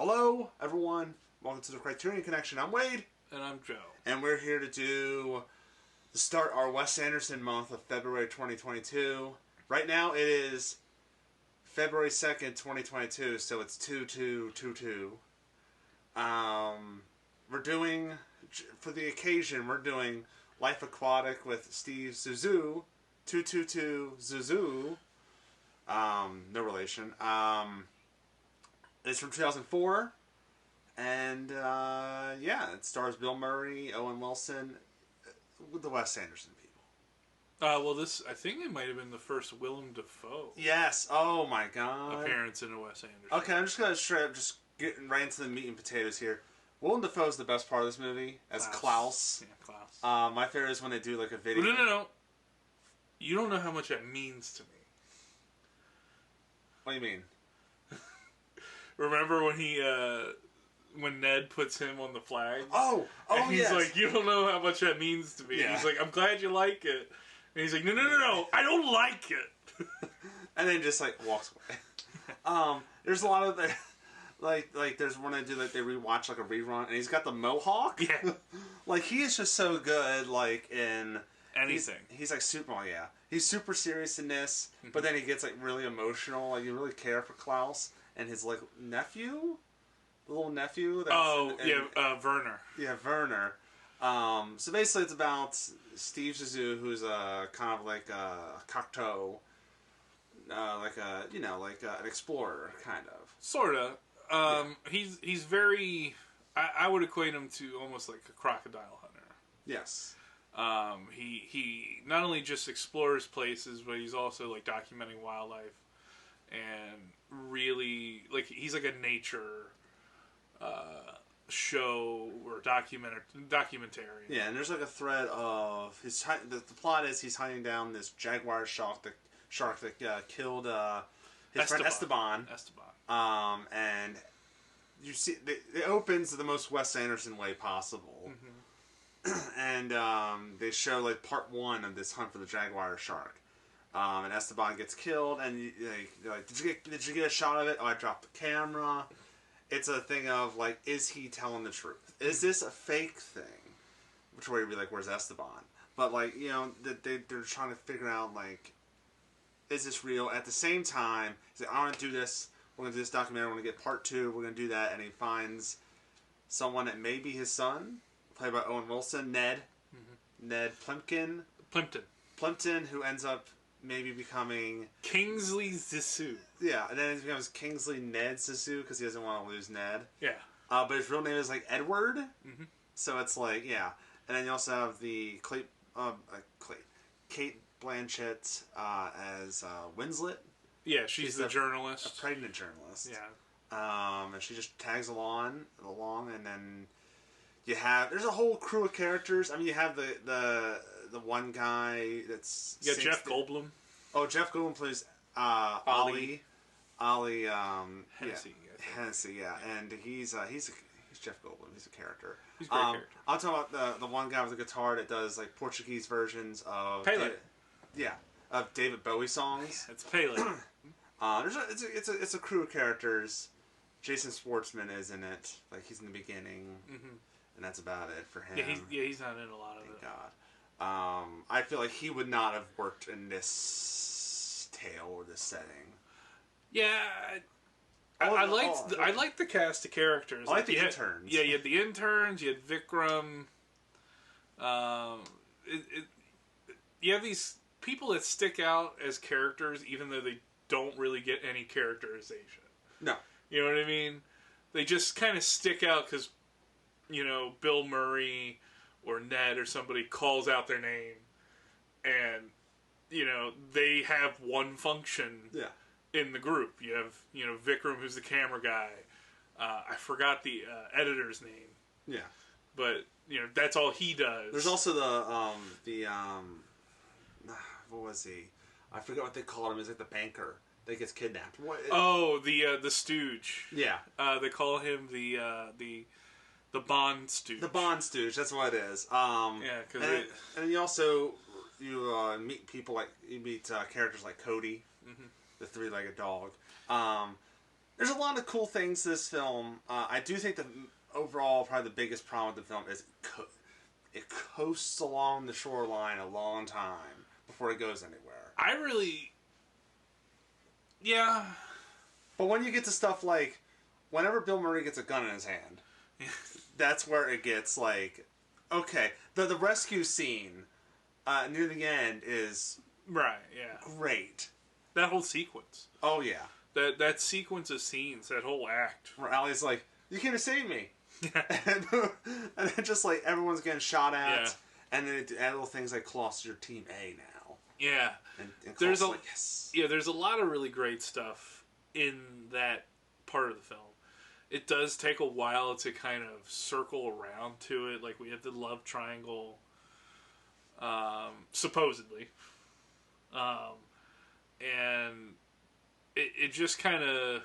Hello, everyone. Welcome to the Criterion Connection. I'm Wade. And I'm Joe. And we're here to start our Wes Anderson month of February 2022. Right now it is February 2nd, 2022, so it's 2/2/22. We're doing, for the occasion, we're doing Life Aquatic with Steve Zissou. 222 Zissou. No relation. It's from 2004. And, it stars Bill Murray, Owen Wilson, with the Wes Anderson people. I think it might have been the first Willem Dafoe Yes. Oh, my God. appearance in a Wes Anderson. Okay, I'm just going to straight up just getting right into the meat and potatoes here. Willem Dafoe is the best part of this movie as Klaus. Yeah, Klaus. My favorite is when they do like a video. No. You don't know how much that means to me. What do you mean? Remember when Ned puts him on the flag? Oh, and he's yes. like, you don't know how much that means to me. Yeah. He's like, I'm glad you like it. And he's like, no, I don't like it. And then just like walks away. There's a lot of the like there's one I do like they rewatch like a rerun, and he's got the mohawk. Yeah. Like he is just so good. Like in anything. He's like super. Oh, yeah, he's super serious in this, but then he gets like really emotional. Like you really care for Klaus and his like nephew. The little nephew. Werner. Yeah, Werner. So basically, it's about Steve Zissou, who's a kind of like a Cocteau, an explorer, kind of. Sorta. He's very. I would equate him to almost like a crocodile hunter. Yes. He not only just explores places, but he's also like documenting wildlife, and really like he's like a nature show or documentary. Yeah, and there's like a thread of the plot is he's hunting down this jaguar shark that killed his friend Esteban. And you see it opens the most Wes Anderson way possible. Mm-hmm. And they show like part one of this hunt for the jaguar shark. And Esteban gets killed, and they're like, did you get a shot of it? Oh, I dropped the camera. It's a thing of like, is he telling the truth? Is this a fake thing? Which way would be like, where's Esteban? But like, they're trying to figure out like, is this real? At the same time, he's like, I want to do this. We're going to do this documentary. We're going to get part two. We're going to do that. And he finds someone that may be his son, played by Owen Wilson, Ned. Mm-hmm. Ned Plimpton, who ends up maybe becoming Kingsley Zissou. Yeah, and then it becomes Kingsley Ned Zissou because he doesn't want to lose Ned. Yeah. But his real name is like Edward. Mm-hmm. So it's like, yeah. And then you also have the Kate Blanchett as Winslet. Yeah, she's the journalist. A pregnant journalist. Yeah. And she just tags along, and then there's a whole crew of characters. I mean, you have the one guy that's... Yeah, Jeff Goldblum. Oh, Jeff Goldblum plays Ollie Hennessy. Yeah. Hennessy, yeah. And he's Jeff Goldblum. He's a character. He's a great character. I'm talking about the one guy with the guitar that does like Portuguese versions of... Pele. Of David Bowie songs. It's Pele. It's a crew of characters. Jason Schwartzman is in it. Like, he's in the beginning. Mm-hmm. And that's about it for him. He's not in a lot of it. Thank God. I feel like he would not have worked in this tale or this setting. Yeah, I liked the cast of characters. I like the interns. Yeah, you had the interns. You had Vikram. You have these people that stick out as characters, even though they don't really get any characterization. No, you know what I mean? They just kind of stick out because Bill Murray or Ned or somebody calls out their name, and they have one function in the group. You have Vikram, who's the camera guy. I forgot the editor's name. Yeah, but that's all he does. There's also what was he? I forget what they called him. He's like the banker that gets kidnapped. The stooge. Yeah, they call him the Bond Stooge. The Bond Stooge, that's what it is. And you also meet people like characters like Cody, mm-hmm. the three-legged dog. There's a lot of cool things to this film. I do think that overall, probably the biggest problem with the film is it coasts along the shoreline a long time before it goes anywhere. Yeah. But when you get to stuff like, whenever Bill Murray gets a gun in his hand, that's where it gets like, okay, the rescue scene near the end is great. That whole sequence. Oh yeah. That sequence of scenes, that whole act. Where Allie's like, you can't save me. and then just like everyone's getting shot at, and then add little things like Klaus, your team A now. Yeah. And there's like, yes. Yeah, there's a lot of really great stuff in that part of the film. It does take a while to kind of circle around to it. Like, we have the love triangle, supposedly. And it just kind of...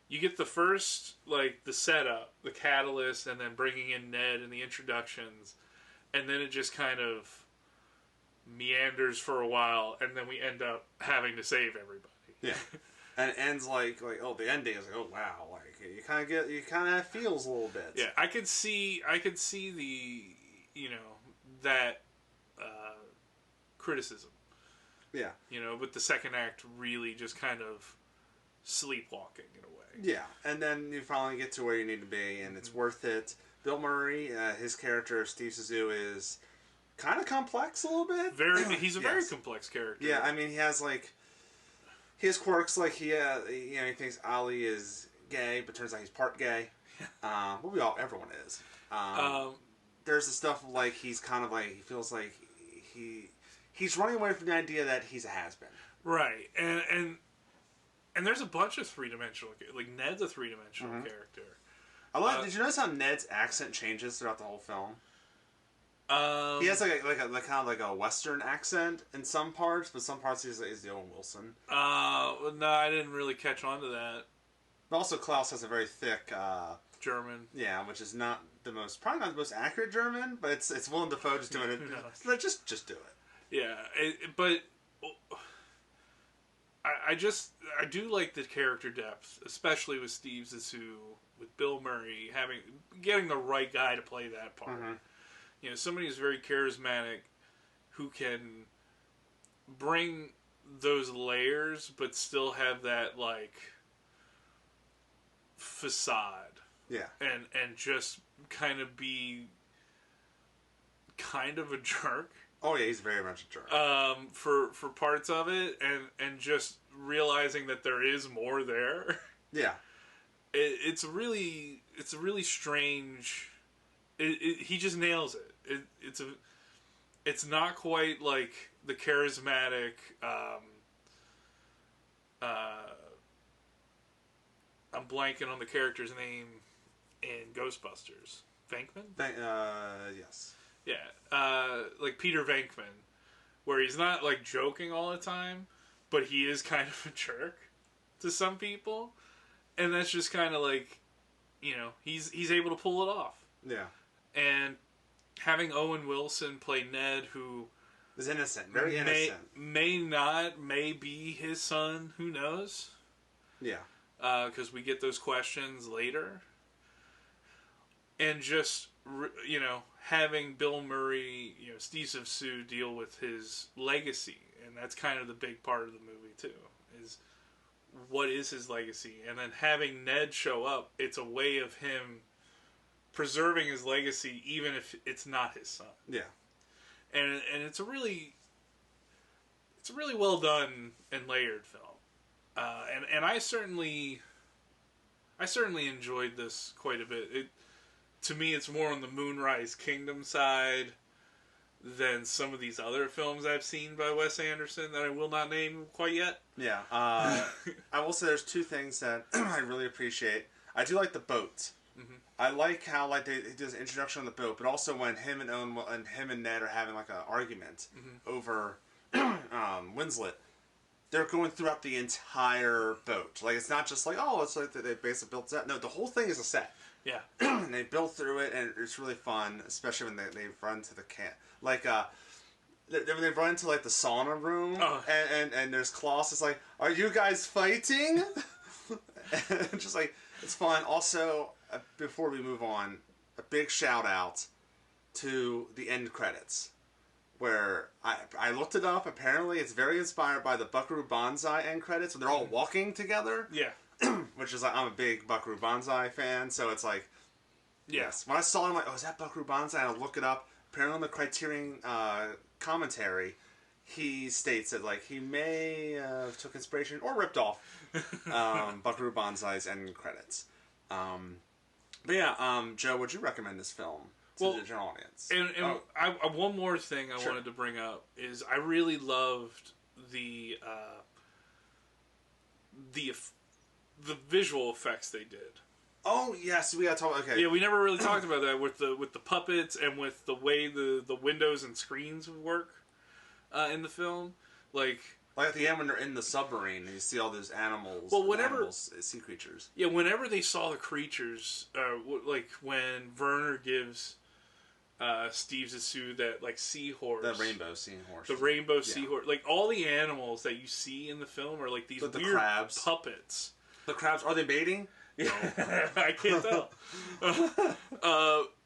You get the first, like, the setup, the catalyst, and then bringing in Ned and the introductions. And then it just kind of meanders for a while, and then we end up having to save everybody. Yeah. And it ends like oh, the ending is like, oh wow, like you kind of have feels a little bit. Yeah, I could see the, that criticism. Yeah. But the second act really just kind of sleepwalking in a way. Yeah, and then you finally get to where you need to be, and it's worth it. Bill Murray, his character Steve Zissou is kind of complex a little bit. He's a very complex character. Yeah, I mean he has quirks, like he thinks Ali is gay, but turns out he's part gay. Everyone is. There's the stuff like he's kind of like he feels like he's running away from the idea that he's a has-been. Right, and there's a bunch of three-dimensional, like Ned's a three-dimensional character. Did you notice how Ned's accent changes throughout the whole film? He has like a kind of like a Western accent in some parts, but some parts he's the Owen Wilson. No, I didn't really catch on to that. But also Klaus has a very thick German. Yeah, which is probably not the most accurate German, but it's Willem Dafoe just doing it. No. Just do it. Yeah, but I do like the character depth, especially with Steve Zissou, with Bill Murray getting the right guy to play that part. Mm-hmm. Somebody who's very charismatic, who can bring those layers, but still have that like facade. Yeah, and just kind of be kind of a jerk. Oh yeah, he's very much a jerk. For parts of it, and just realizing that there is more there. Yeah, it's a really strange. He just nails it. It's not quite like the charismatic. I'm blanking on the character's name in Ghostbusters. Venkman? Yes. Yeah, like Peter Venkman, where he's not like joking all the time, but he is kind of a jerk to some people, and that's just kind of like, he's able to pull it off. Yeah. And having Owen Wilson play Ned, who is innocent, very innocent, may be his son. Who knows? Yeah. Because we get those questions later, and just having Bill Murray, Steve Zissou deal with his legacy, and that's kind of the big part of the movie too. Is what is his legacy, and then having Ned show up, it's a way of him preserving his legacy, even if it's not his son. Yeah, and it's a really well done and layered film. And I certainly enjoyed this quite a bit. To me, it's more on the Moonrise Kingdom side than some of these other films I've seen by Wes Anderson that I will not name quite yet. Yeah. I will say there's two things that I really appreciate. I do like the boat. Mm-hmm. I like how they do this introduction on the boat, but also when him and Ned are having like an argument over Winslet. They're going throughout the entire boat. Like, it's not just like, oh, it's like they basically built that. No, the whole thing is a set. Yeah. And they built through it, and it's really fun, especially when they run to the camp. Like, they run into, like, the sauna room, and there's Klaus is like, are you guys fighting? Just like, it's fun. Also, before we move on, a big shout out to the end credits, where I looked it up. Apparently, it's very inspired by the Buckaroo Banzai end credits, when they're all walking together. Yeah. Which is like, I'm a big Buckaroo Banzai fan, so it's like, yes. When I saw it, I'm like, oh, is that Buckaroo Banzai? And I look it up. Apparently, on the Criterion commentary, he states that like he may took inspiration or ripped off Buckaroo Banzai's end credits. But yeah, Joe, would you recommend this film to the general audience? And one more thing I wanted to bring up is I really loved the visual effects they did. Oh yes, we gotta talk. Okay, yeah, we never really talked about that with the puppets and with the way the windows and screens work in the film, like at the end when they're in the submarine and you see all those animals. Well, whenever sea creatures. Yeah, whenever they saw the creatures, like when Werner gives Steve Zissou that like seahorse, the rainbow seahorse, seahorse, like all the animals that you see in the film are like these weird crabs. Puppets. The crabs, are they baiting? No. I can't tell.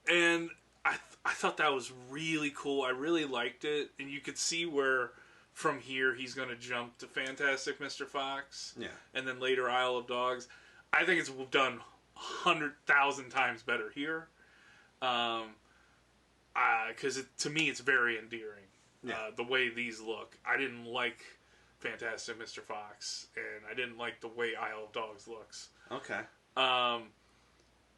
And I thought that was really cool. I really liked it, and you could see where from here he's going to jump to Fantastic Mr. Fox, and then later Isle of Dogs. I think it's done 100,000 times better here, because to me it's very endearing. The way these look, I didn't like Fantastic Mr. Fox, and I didn't like the way Isle of Dogs looks. Okay.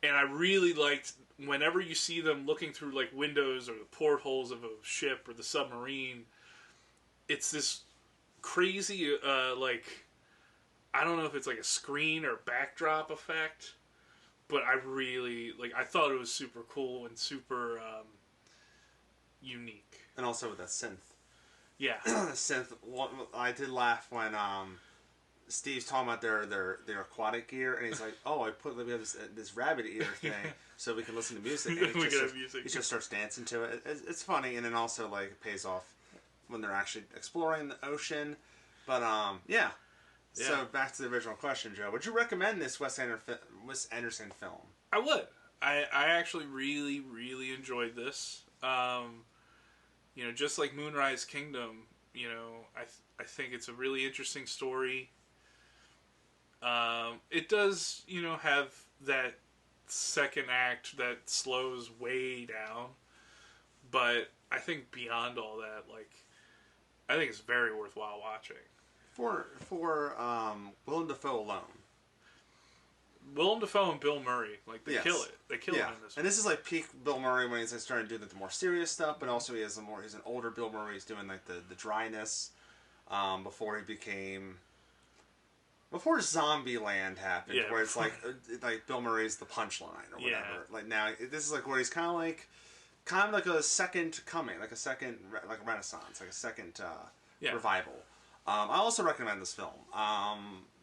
And I really liked whenever you see them looking through like windows or the portholes of a ship or the submarine, it's this crazy, like, I don't know if it's like a screen or backdrop effect, but I really, like, I thought it was super cool and super unique. And also with that synth. Yeah. Synth, I did laugh when, Steve's talking about their aquatic gear, and he's like, "Oh, we have this rabbit ear thing, so we can listen to music." And he just starts dancing to it. It's funny, and then also like it pays off when they're actually exploring the ocean. But yeah. So back to the original question, Joe. Would you recommend this Wes Anderson film? I would. I actually really, really enjoyed this. You know, just like Moonrise Kingdom, you know, I think it's a really interesting story. It does, you know, have that second act that slows way down, but I think beyond all that, like, I think it's very worthwhile watching. For Willem Dafoe alone. Willem Dafoe and Bill Murray, like, they kill it. They kill it in this one. And this is like peak Bill Murray when he's starting to do the more serious stuff, but also he's an older Bill Murray. He's doing like the dryness before he became... Before Zombieland happened, where it's like Bill Murray's the punchline or whatever. Yeah. Like now, this is like where he's kind of like a second coming, like a second like a renaissance, like a second revival. I also recommend this film.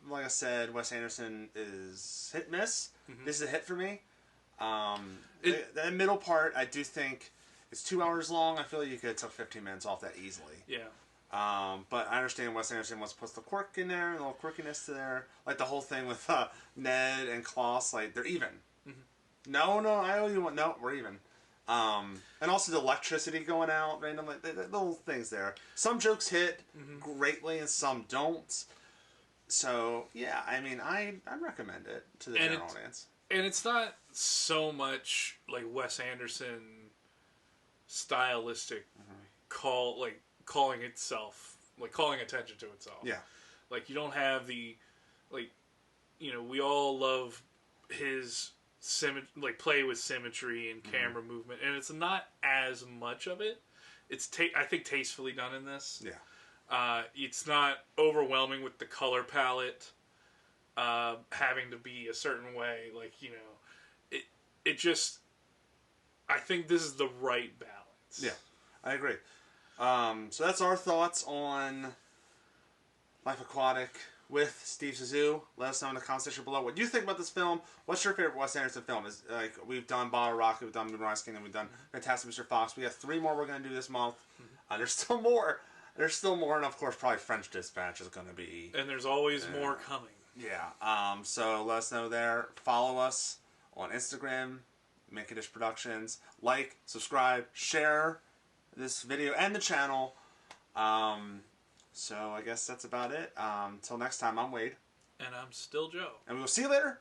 Like I said, Wes Anderson is hit miss. Mm-hmm. This is a hit for me. The middle part, I do think, is 2 hours long. I feel like you could have took 15 minutes off that easily. Yeah. But I understand Wes Anderson wants to put the quirk in there, and a little quirkiness to there. Like the whole thing with Ned and Klaus, like they're even. Mm-hmm. No, I owe you one. No, we're even. And also the electricity going out, random, like the little things there. Some jokes hit greatly, and some don't. So yeah, I mean, I'd recommend it to the general audience. And it's not so much like Wes Anderson stylistic calling itself, like calling attention to itself. Yeah. Like you don't have the, like, you know, we all love his play with symmetry and camera movement, and it's not as much of it. It's I think tastefully done in this. Yeah. It's not overwhelming with the color palette having to be a certain way. Like, you know, it just, I think this is the right balance. Yeah, I agree. So that's our thoughts on Life Aquatic with Steve Zissou. Let us know in the comment section below what you think about this film. What's your favorite Wes Anderson film? Is like we've done Bottle Rocket, we've done Moonrise Kingdom, we've done Fantastic Mr. Fox. We have 3 more we're going to do this month. There's still more. And of course, probably French Dispatch is going to be. And there's always more coming. Yeah. So let us know there. Follow us on Instagram, Condish Productions. Like, subscribe, share this video and the channel. So I guess that's about it. Until next time, I'm Wade. And I'm still Joe. And we will see you later.